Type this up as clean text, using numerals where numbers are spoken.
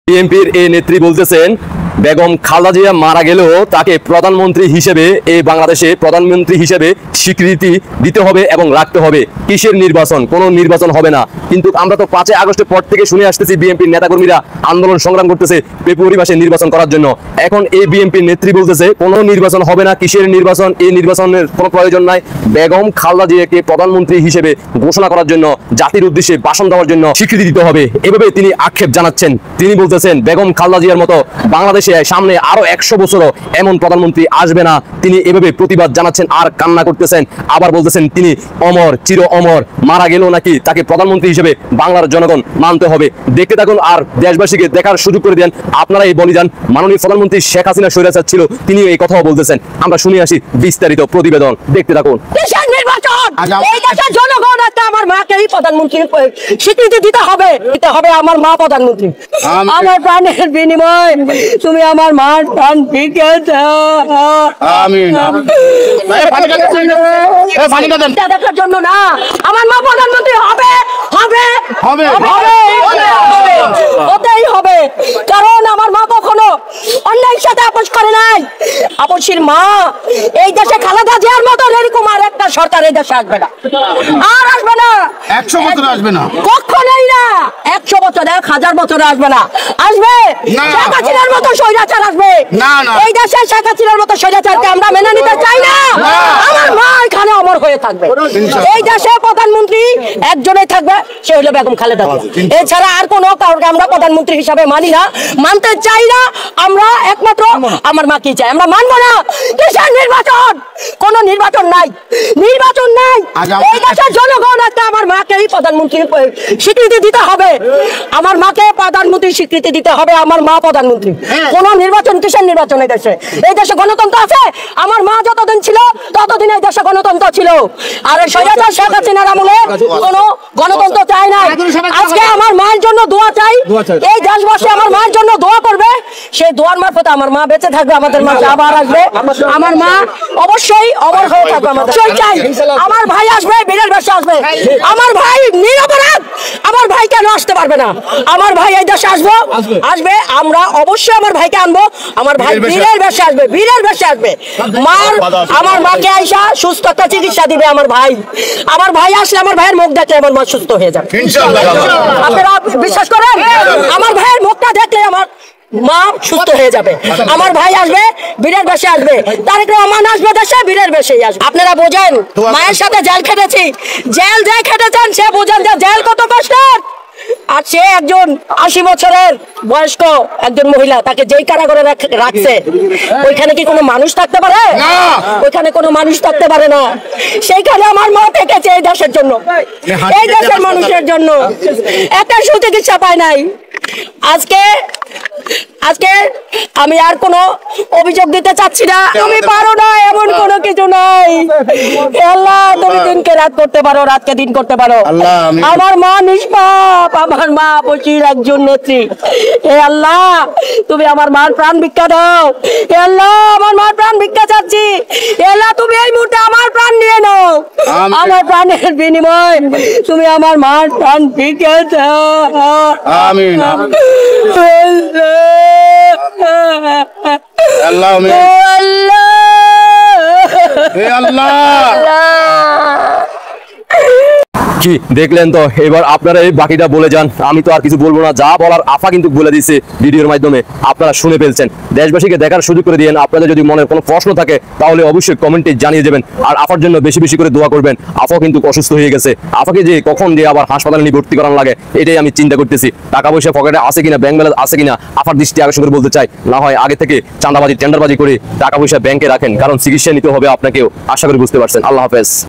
বিএনপির এই নেত্রী বলতেছেন বেগম খালেদা জিয়া মারা গেলেও তাকে প্রধানমন্ত্রী হিসেবে এই বাংলাদেশে প্রধানমন্ত্রী হিসেবে স্বীকৃতি দিতে হবে এবং রাখতে হবে। কিসের নির্বাচন? কোনো নির্বাচন হবে না। কিন্তু আমরা তো 5 আগস্টের পর থেকে শুনে আসতেছি বিএনপির নেতাকর্মীরা আন্দোলন সংগ্রাম করতেছে ফেব্রুয়ারি মাসে নির্বাচন করার জন্য। এখন এই বিএনপির নেত্রী বলতেছে কোনো নির্বাচন হবে না। কিসের নির্বাচন? এই নির্বাচনের কোনো প্রয়োজন নাই। বেগম খালেদা জিয়াকে প্রধানমন্ত্রী হিসেবে ঘোষণা করার জন্য, জাতির উদ্দেশ্যে ভাষণ দেওয়ার জন্য স্বীকৃতি দিতে হবে। এভাবে তিনি আক্ষেপ জানাচ্ছেন। তিনি বলতেছেন বেগম খালেদা জিয়ার মতো বাংলাদেশে সামনে আরো 100 বছরও এমন প্রধানমন্ত্রী আসবে না। তিনি এভাবে প্রতিবাদ জানাচ্ছেন আর কান্না করতেছেন। আবার বলতেছেন তিনি অমর, চির অমর, মারা গেলেও নাকি তাকে প্রধানমন্ত্রী হিসেবে বাংলার জনগণ মানতে হবে। দেখতে থাকুন আর দেশবাসীকে দেখার সুযোগ করে দেন। আপনারা এই বলিদান মাননীয় প্রধানমন্ত্রী শেখ হাসিনা স্বৈরাচার ছিল, তিনিও এই কথাও বলতেছেন। আমরা শুনে আসি বিস্তারিত প্রতিবেদন, দেখতে থাকুন। জনগণ আমার মাকেই প্রধানমন্ত্রী স্বীকৃতি দিতে হবে, আমার মা প্রধানমন্ত্রী। আমার প্রাণের বিনিময় তুমি আমার মার প্রাণ ফিরিয়ে দাও। দেখার জন্য না, আমার মা প্রধানমন্ত্রী হবে, হতেই হবে। কারণ আমার মা কখনো অন্যায়ের সাথে আপোষ করে নাই। আপোষের মা এই দেশে খালেদা জিয়ার মতো এরকম আর একটা সরকার এই দেশে আসবে না, আর আসবে না। 100 বছর আসবে না, কখনোই না। 100 বছর, 1000 বছরে আসবে না। আসবে শেখ হাসিনার মতো স্বৈরাচার আসবে। এই দেশে শেখ হাসিনার মতো স্বৈরাচারকে আমরা মেনে নিতে চাই না। আমার মা এখানে অমর হয়ে থাকবে। এই দেশে প্রধানমন্ত্রী একজনই থাকবে, সে হলো বেগম খালেদা জিয়া। এছাড়া আর কোনো কাউকে আমরা প্রধানমন্ত্রী হিসাবে মানি না, মানতে চাই না। আমরা একমাত্র আমার মাকেই চাই, আমরা মানবো না। কিসের নির্বাচন? কোন নির্বাচন নাই, নির্বাচন নাই। এই দেশের জনগণ আজকে আমার মাকেই প্রধানমন্ত্রী স্বীকৃতি দিতে হবে, আমার মাকে প্রধানমন্ত্রী স্বীকৃতি দিতে হবে। আমার মা প্রধানমন্ত্রী। কোন নির্বাচন? কিসের নির্বাচন? এই দেশে, এই দেশে গণতন্ত্র আছে। আমার মা যতদিন ছিল ততদিন এই দেশে গণতন্ত্র ছিল। আর স্বৈরাচার শেখ হাসিনার আমলে কোন গণতন্ত্র চাই না। আজকে আমার মায়ের জন্য দোয়া চাই। এই দেশবাসী আমার মায়ের জন্য দোয়া করবে। সেই দোয়ার মারফতে আমার মা বেঁচে থাকবে, আমাদের মাঝে আবার আসবে। আমার মা অবশ্যই অমর হয়ে থাকবে। আমাদের চাই আমার ভাই আসবে, বীরের বেশে আসবে। আমার ভাই নিরপরাধ, আমার ভাই কেন আসতে পারবে না? আমার ভাই এই দেশে আসবে। আমরা অবশ্যই আমার ভাইকে আনবো। আমার ভাই বীরের বেশে আসবে, বীরের বেশে আসবে। আমার মাকে আইসা সুস্থ একটা চিকিৎসা দিবে। আমার ভাই আসলে আমার ভাইয়ের মুখ দেখলে আমার মা সুস্থ হয়ে যাবে। আপনারা বিশ্বাস করেন? আমার ভাইয়ের মুখটা দেখলে আমার মা সুস্থ হয়ে যাবে। আমার ভাই আসবে, বীরের বেশে আসবে। তারেক রহমান আসবে দেশে, বীরের বেশে আসবে। আপনারা বোঝেন, মায়ের সাথে জেল খেটেছি, জেল যে খেটেছেন সে বোঝেন যে জেল কত কষ্টের। আর সে একজন 80 বছরের বয়স্ক একজন মহিলা, তাকে যেই কারাগারে রাখছে, ওইখানে কি কোনো মানুষ থাকতে পারে? ওইখানে কোনো মানুষ থাকতে পারে না। সেইখানে আমার মা থেকেছে এই দেশের জন্য, এই দেশের মানুষের জন্য। একটা সুচিকিৎসা পায় নাই। আজকে আমি আর কোনো অভিযোগ দিতে চাচ্ছি না। তুমি পারো না এমন কোনো কিছু নাই। আল্লাহ, তুমি দিনকে রাত করতে পারো, রাতকে দিন করতে পারো। আমার মা নিষ্পাপ, আমার মা বসির একজন নেত্রী। হে আল্লাহ, তুমি আমার মার প্রাণ ভিক্ষা দাও। হে আল্লাহ, আমার মার প্রাণ ভিক্ষা চাচ্ছি। হে আল্লাহ, তুমি এই মুহূর্তে আমার প্রাণ নিয়ে নাও। আমার প্রাণের বিনিময় তুমি আমার মার প্রাণ ভিক্ষা দাও। আমিন। আল্লাহ, কি দেখলেন তো? এবার আপনারা এই বাকিটা বলে যান, আমি তো আর কিছু বলবো না। যা বলার আফা কিন্তু বলে দিচ্ছে ভিডিওর মাধ্যমে, আপনারা শুনে ফেলছেন। দেশবাসীকে দেখার সুযোগ করে দিয়েন। আপনাদের যদি মনের কোনো প্রশ্ন থাকে তাহলে অবশ্যই কমেন্টে জানিয়ে দেবেন। আর আফার জন্য বেশি বেশি করে দোয়া করবেন। আফা কিন্তু অসুস্থ হয়ে গেছে। আফাকে যে কখন যে আবার হাসপাতালে নিয়ে ভর্তি করানো লাগে, এটাই আমি চিন্তা করতেছি। টাকা পয়সা পকেটে আছে কিনা, ব্যাংক ব্যালেন্স আছে কিনা, আফার দৃষ্টি আকর্ষণ করে বলতে চাই। না হয় আগে থেকে চাঁদাবাজি টেন্ডারবাজি করে টাকা পয়সা ব্যাংকে রাখেন, কারণ চিকিৎসা নিতে হবে আপনাকেও। আশা করি বুঝতে পারছেন। আল্লাহ হাফেজ।